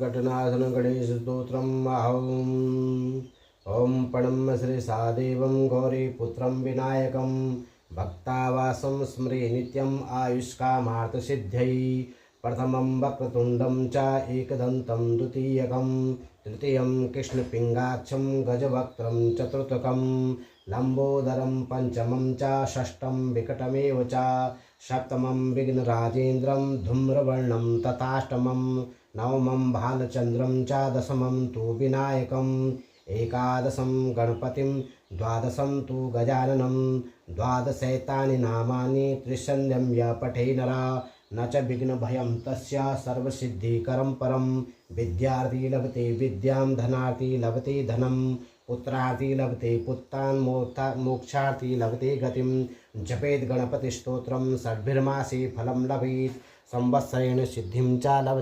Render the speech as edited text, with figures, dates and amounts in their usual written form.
संकटनाशन गणेशस्तोत्रम् ॐ प्रणम्य श्रीसादेवं गौरीपुत्रं विनायकं भक्तावासं स्मरे नित्यम् आयुष्कामार्थसिद्ध्यै प्रथमं वक्रतुण्डं च एकदन्तं द्वितीयकं तृतीयं कृष्णपिङ्गाक्षं गजवक्त्रं चतुर्थकं लम्बोदरं पंचमं च षष्ठं विकटमेव च सप्तमं विघ्नराजेन्द्रं धूम्रवर्णं तथाष्टमं नवमं भालचन्द्रं च दशमं तु विनायकम् एकादशं गणपतिं द्वादशं तु गजाननं द्वादशैतानि नामानि त्रिशल्यं य पठे नरा न च विघ्नभयं तस्य सर्वसिद्धिकरं परं विद्यार्थी लभते विद्यां धनार्थी लभते धनं पुत्रार्थी लभते पुत्रान् मोक्षार्थी लभते गतिं जपेत गणपतिस्तोत्रं षड्भिर्मासे फलं लभेत संवत्सरेण सिद्धिं च लभते।